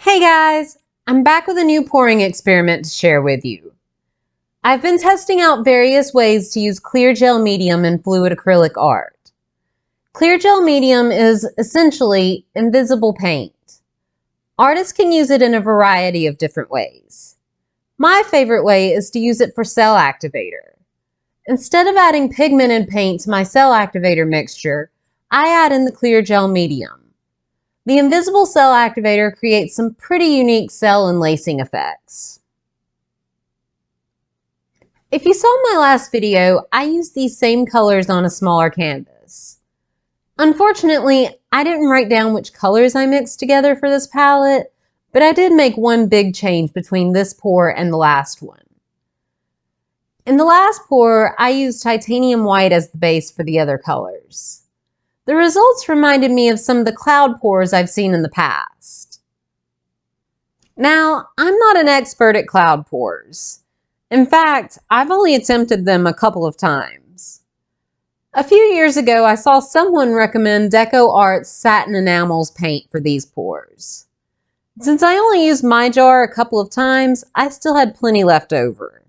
Hey guys, I'm back with a new pouring experiment to share with you. I've been testing out various ways to use clear gel medium in fluid acrylic art. Clear gel medium is essentially invisible paint. Artists can use it in a variety of different ways. My favorite way is to use it for cell activator. Instead of adding pigmented paint to my cell activator mixture, I add in the clear gel medium. The invisible cell activator creates some pretty unique cell and lacing effects. If you saw my last video, I used these same colors on a smaller canvas. Unfortunately, I didn't write down which colors I mixed together for this palette, but I did make one big change between this pour and the last one. In the last pour, I used titanium white as the base for the other colors. The results reminded me of some of the cloud pours I've seen in the past. Now, I'm not an expert at cloud pours. In fact, I've only attempted them a couple of times. A few years ago, I saw someone recommend Deco Art's Satin Enamels paint for these pours. Since I only used my jar a couple of times, I still had plenty left over.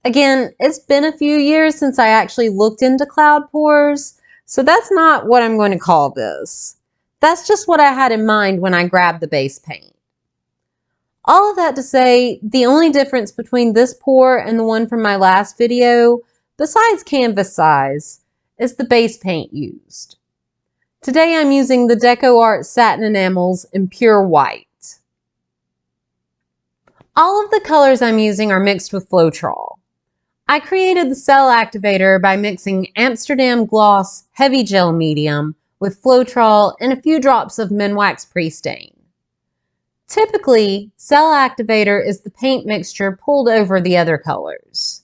Again, it's been a few years since I actually looked into cloud pours, so that's not what I'm going to call this. That's just what I had in mind when I grabbed the base paint. All of that to say, the only difference between this pour and the one from my last video, besides canvas size, is the base paint used. Today I'm using the Deco Art Satin Enamels in pure white. All of the colors I'm using are mixed with Floetrol. I created the cell activator by mixing Amsterdam Gloss Heavy Gel Medium with Floetrol and a few drops of Minwax Pre-Stain. Typically, cell activator is the paint mixture pulled over the other colors.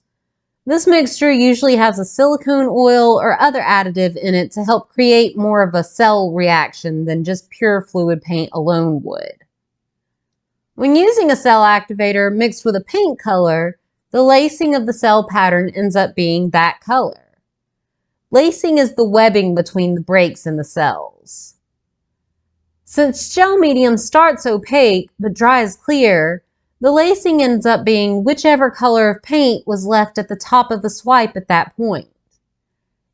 This mixture usually has a silicone oil or other additive in it to help create more of a cell reaction than just pure fluid paint alone would. When using a cell activator mixed with a paint color, the lacing of the cell pattern ends up being that color. Lacing is the webbing between the breaks in the cells. Since gel medium starts opaque but dries clear, the lacing ends up being whichever color of paint was left at the top of the swipe at that point.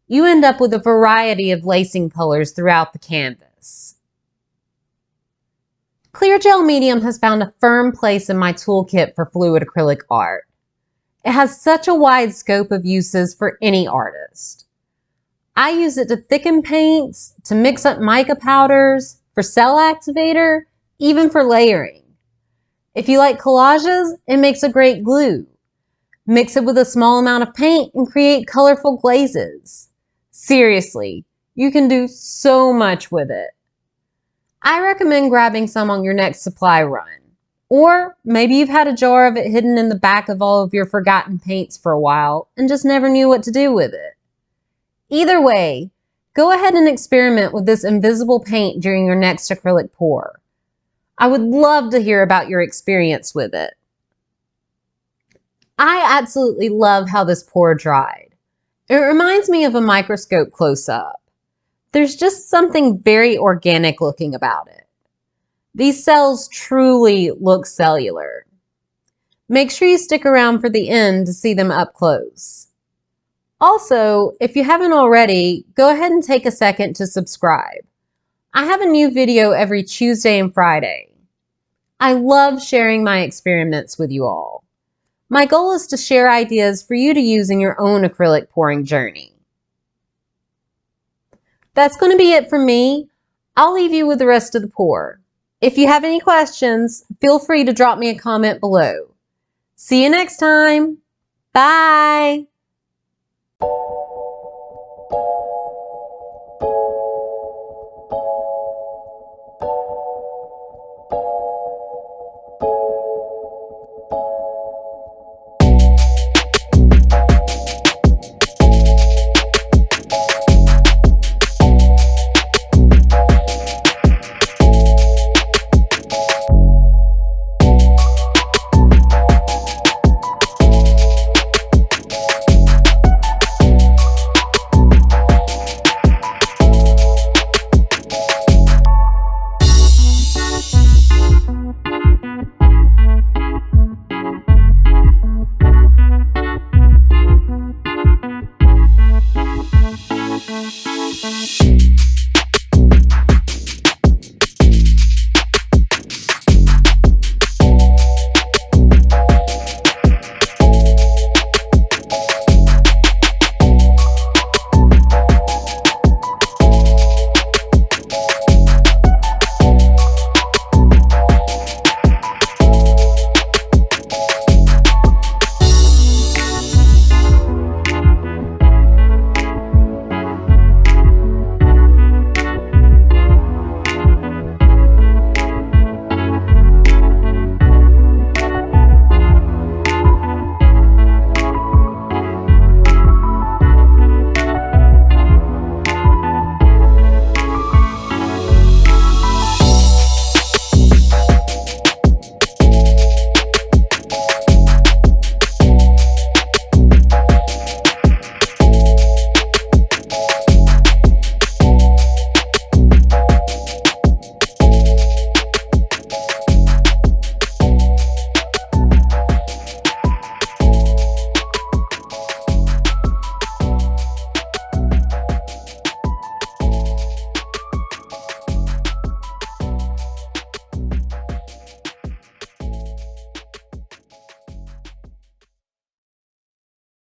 You end up with a variety of lacing colors throughout the canvas. Clear gel medium has found a firm place in my toolkit for fluid acrylic art. It has such a wide scope of uses for any artist. I use it to thicken paints, to mix up mica powders, for cell activator, even for layering. If you like collages, it makes a great glue. Mix it with a small amount of paint and create colorful glazes. Seriously, you can do so much with it. I recommend grabbing some on your next supply run. Or maybe you've had a jar of it hidden in the back of all of your forgotten paints for a while and just never knew what to do with it. Either way, go ahead and experiment with this invisible paint during your next acrylic pour. I would love to hear about your experience with it. I absolutely love how this pour dried. It reminds me of a microscope close-up. There's just something very organic looking about it. These cells truly look cellular. Make sure you stick around for the end to see them up close. Also, if you haven't already, go ahead and take a second to subscribe. I have a new video every Tuesday and Friday. I love sharing my experiments with you all. My goal is to share ideas for you to use in your own acrylic pouring journey. That's going to be it from me. I'll leave you with the rest of the pour. If you have any questions, feel free to drop me a comment below. See you next time. Bye.